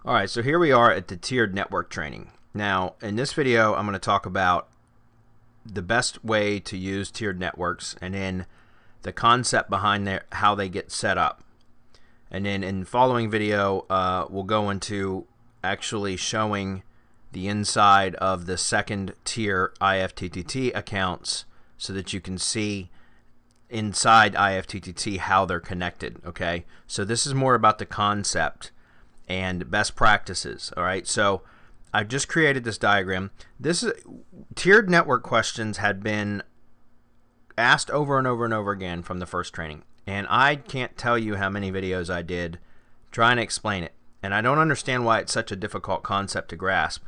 Alright, so here we are at the tiered network training. Now, in this video, I'm going to talk about the best way to use tiered networks and then the concept behind how they get set up. And then in the following video, we'll go into actually showing the inside of the second tier IFTTT accounts so that you can see inside IFTTT how they're connected. Okay, so this is more about the concept and best practices. All right, so I've just created this diagram. This is tiered network questions had been asked over and over and over again from the first training, and I can't tell you how many videos I did trying to explain it, and I don't understand why it's such a difficult concept to grasp,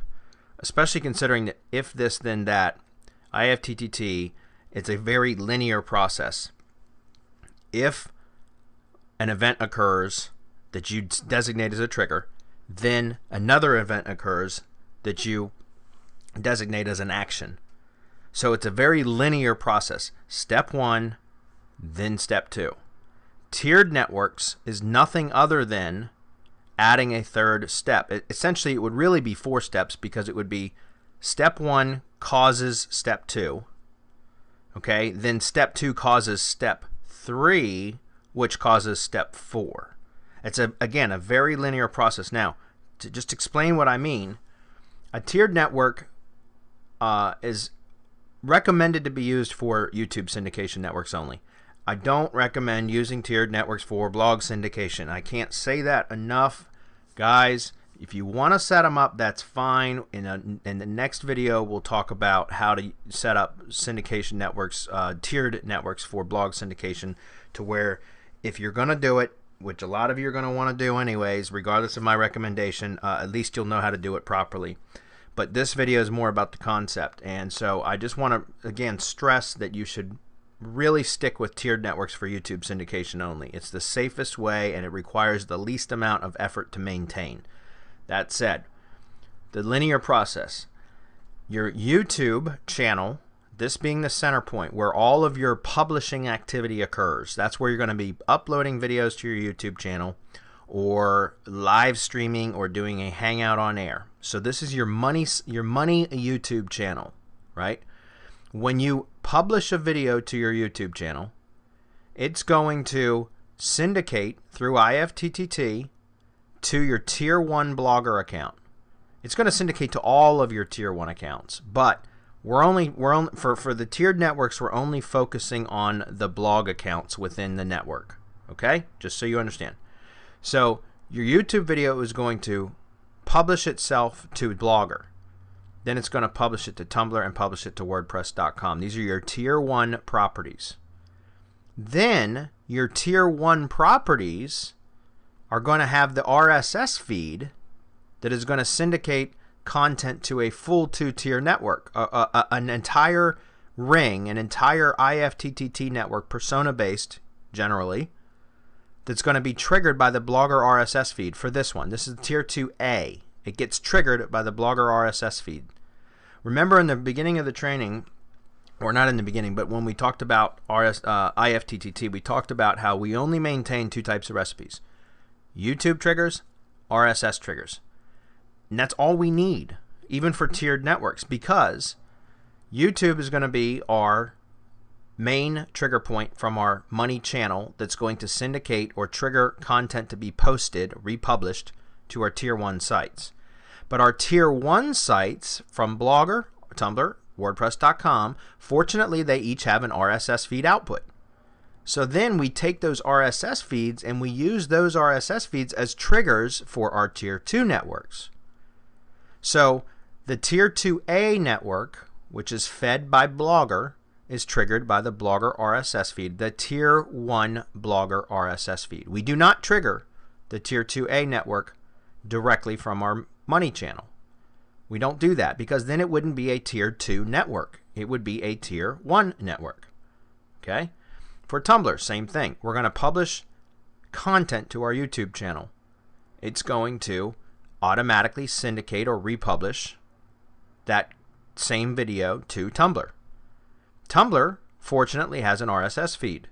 especially considering that if this then that IFTTT, it's a very linear process. If an event occurs that you designate as a trigger, then another event occurs that you designate as an action. So it's a very linear process. Step one, then step two. Tiered networks is nothing other than adding a third step. Essentially, it would really be 4 steps, because it would be step one causes step two. Okay, then step two causes step three, which causes step 4. It's again a very linear process. Now, to just explain what I mean, a tiered network is recommended to be used for YouTube syndication networks only. I don't recommend using tiered networks for blog syndication. I can't say that enough, guys. If you want to set them up, that's fine. In the next video, we'll talk about how to set up syndication networks, tiered networks for blog syndication, to where if you're going to do it, which a lot of you are going to want to do anyways, regardless of my recommendation, at least you'll know how to do it properly. But this video is more about the concept, and so I just want to again stress that you should really stick with tiered networks for YouTube syndication only. It's the safest way, and it requires the least amount of effort to maintain. That said, the linear process, your YouTube channel, this being the center point where all of your publishing activity occurs. That's where you're going to be uploading videos to your YouTube channel, or live streaming, or doing a hangout on air. So this is your money YouTube channel, right? When you publish a video to your YouTube channel, it's going to syndicate through IFTTT to your tier 1 blogger account. It's going to syndicate to all of your tier 1 accounts, but we're only for the tiered networks, we're only focusing on the blog accounts within the network. Okay, just so you understand. So your YouTube video is going to publish itself to Blogger, then it's going to publish it to Tumblr and publish it to WordPress.com. These are your tier 1 properties. Then your tier 1 properties are going to have the RSS feed that is going to syndicate content to a full 2-tier network, an entire ring, an entire IFTTT network, persona-based generally, that's going to be triggered by the Blogger RSS feed for this one. This is tier 2A. It gets triggered by the Blogger RSS feed. Remember in the beginning of the training, or not in the beginning, but when we talked about IFTTT, we talked about how we only maintain 2 types of recipes: YouTube triggers, RSS triggers. And that's all we need, even for tiered networks, because YouTube is going to be our main trigger point from our money channel that's going to syndicate or trigger content to be posted, republished to our tier 1 sites. But our tier 1 sites from Blogger, Tumblr, WordPress.com, fortunately they each have an RSS feed output. So then we take those RSS feeds and we use those RSS feeds as triggers for our tier 2 networks. So the tier 2A network, which is fed by Blogger, is triggered by the Blogger RSS feed, the tier 1 Blogger RSS feed. We do not trigger the tier 2A network directly from our money channel. We don't do that, because then it wouldn't be a tier 2 network. It would be a tier 1 network. Okay? For Tumblr, same thing. We're going to publish content to our YouTube channel. It's going to automatically syndicate or republish that same video to Tumblr. Tumblr, fortunately, has an RSS feed.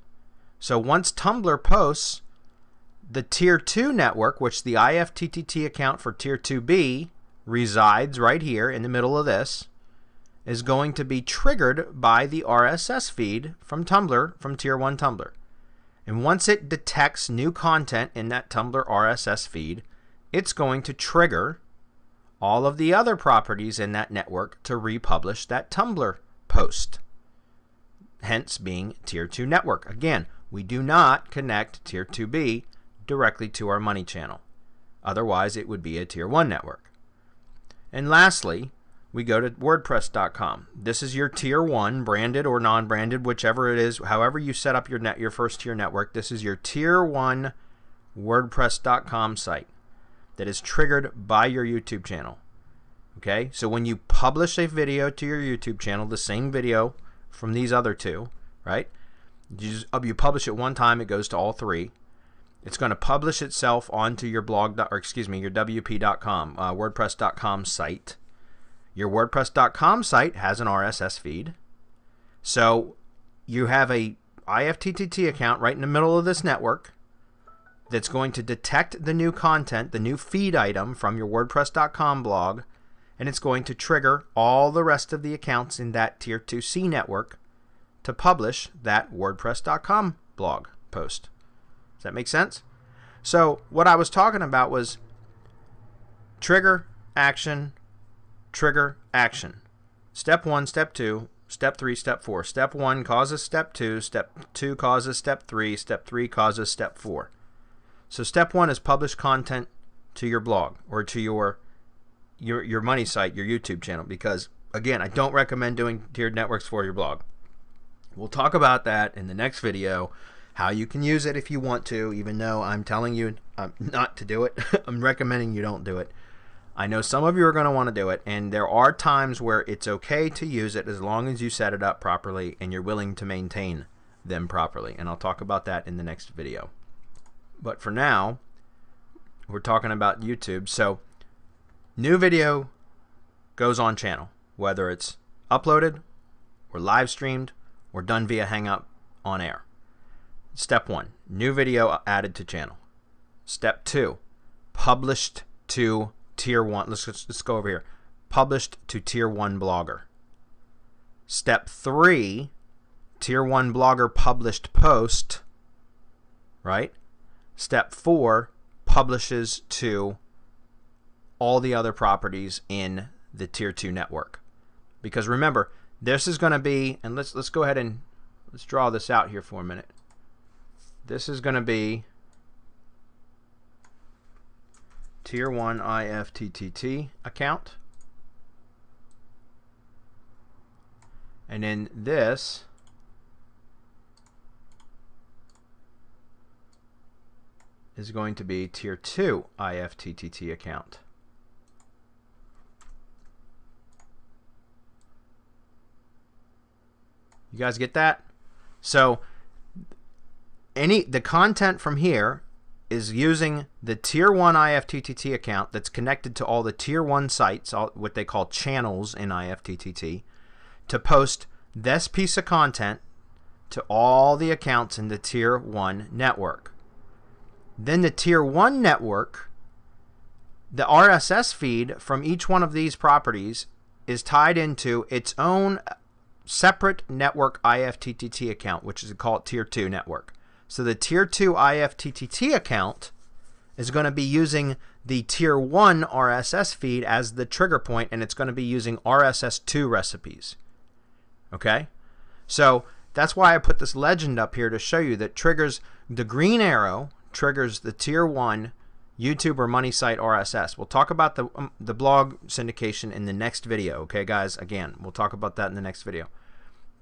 So once Tumblr posts the Tier 2 network, which the IFTTT account for Tier 2B resides right here in the middle of this, is going to be triggered by the RSS feed from Tumblr, from Tier 1 Tumblr. And once it detects new content in that Tumblr RSS feed, it's going to trigger all of the other properties in that network to republish that Tumblr post, hence being Tier 2 network. Again, we do not connect Tier 2B directly to our money channel. Otherwise, it would be a Tier 1 network. And lastly, we go to WordPress.com. This is your Tier 1, branded or non-branded, whichever it is, however you set up your first tier network. This is your Tier 1 WordPress.com site that is triggered by your YouTube channel. Okay, so when you publish a video to your YouTube channel, the same video from these other two, right? You publish it one time, it goes to all three. It's going to publish itself onto your blog, or excuse me, your WP.com, WordPress.com site. Your WordPress.com site has an RSS feed. So you have a IFTTT account right in the middle of this network that's going to detect the new content, the new feed item from your WordPress.com blog, and it's going to trigger all the rest of the accounts in that Tier 2C network to publish that WordPress.com blog post. Does that make sense? So what I was talking about was trigger, action, trigger, action. Step 1, step 2, step 3, step 4. Step 1 causes step 2, step 2 causes step 3 causes step 4. So step 1 is publish content to your blog or to your money site, your YouTube channel, because again, I don't recommend doing tiered networks for your blog. We'll talk about that in the next video, how you can use it if you want to, even though I'm telling you not to do it. I'm recommending you don't do it. I know some of you are going to want to do it, and there are times where it's okay to use it as long as you set it up properly and you're willing to maintain them properly, and I'll talk about that in the next video. But for now, we're talking about YouTube. So new video goes on channel, whether it's uploaded or live streamed or done via Hangout on air. Step 1, new video added to channel. Step 2, published to Tier 1. Let's go over here. Published to Tier 1 blogger. Step 3, Tier 1 blogger published post, right? Step 4, publishes to all the other properties in the Tier 2 network. Because remember, this is going to be, and let's go ahead and let's draw this out here for a minute. This is going to be Tier 1 IFTTT account. And then this is going to be Tier 2 IFTTT account. You guys get that? So the content from here is using the Tier 1 IFTTT account that's connected to all the Tier 1 sites, what they call channels in IFTTT, to post this piece of content to all the accounts in the Tier 1 network. Then the Tier 1 network, the RSS feed from each one of these properties is tied into its own separate network IFTTT account, which is called Tier 2 network. So the Tier 2 IFTTT account is going to be using the Tier 1 RSS feed as the trigger point, and it's going to be using RSS2 recipes. Okay? So that's why I put this legend up here to show you that triggers the green arrow, triggers the Tier 1 YouTube or money site RSS. We'll talk about the blog syndication in the next video. Okay, guys? Again, we'll talk about that in the next video.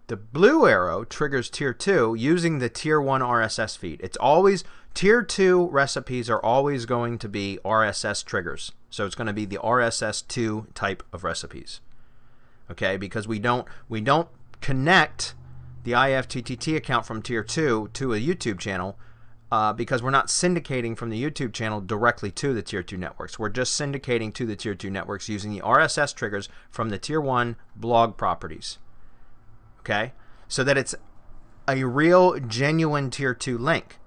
The blue arrow triggers Tier 2 using the Tier 1 RSS feed. It's always, Tier 2 recipes are always going to be RSS triggers. So it's going to be the RSS2 type of recipes. Okay, because we don't connect the IFTTT account from Tier 2 to a YouTube channel because we're not syndicating from the YouTube channel directly to the Tier 2 networks. We're just syndicating to the Tier 2 networks using the RSS triggers from the Tier 1 blog properties. Okay, so that it's a real genuine Tier 2 link.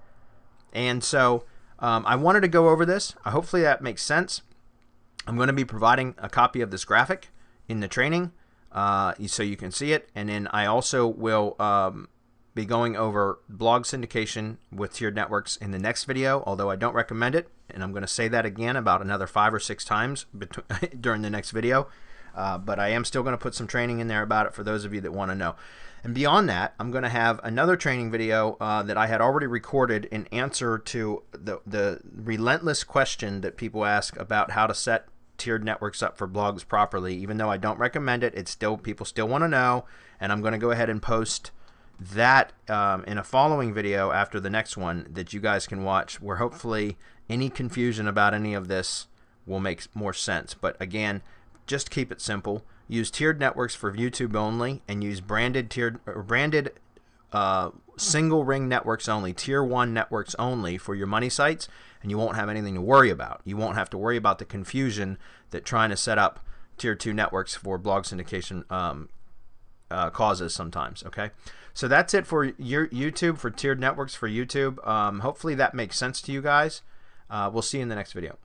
And so I wanted to go over this. Hopefully that makes sense. I'm going to be providing a copy of this graphic in the training so you can see it, and then I also will be going over blog syndication with tiered networks in the next video, although I don't recommend it, and I'm going to say that again about another 5 or 6 times during the next video, but I am still going to put some training in there about it for those of you that want to know. And beyond that, I'm going to have another training video that I had already recorded in answer to the relentless question that people ask about how to set tiered networks up for blogs properly. Even though I don't recommend it, people still want to know, and I'm going to go ahead and post that in a following video after the next one that you guys can watch, where hopefully any confusion about any of this will make more sense. But again, just keep it simple. Use tiered networks for YouTube only, and use branded single ring networks only, tier 1 networks only for your money sites, and you won't have anything to worry about. You won't have to worry about the confusion that trying to set up tier 2 networks for blog syndication causes sometimes. Okay, so that's it for your YouTube, for tiered networks for YouTube. Hopefully that makes sense to you guys. We'll see you in the next video.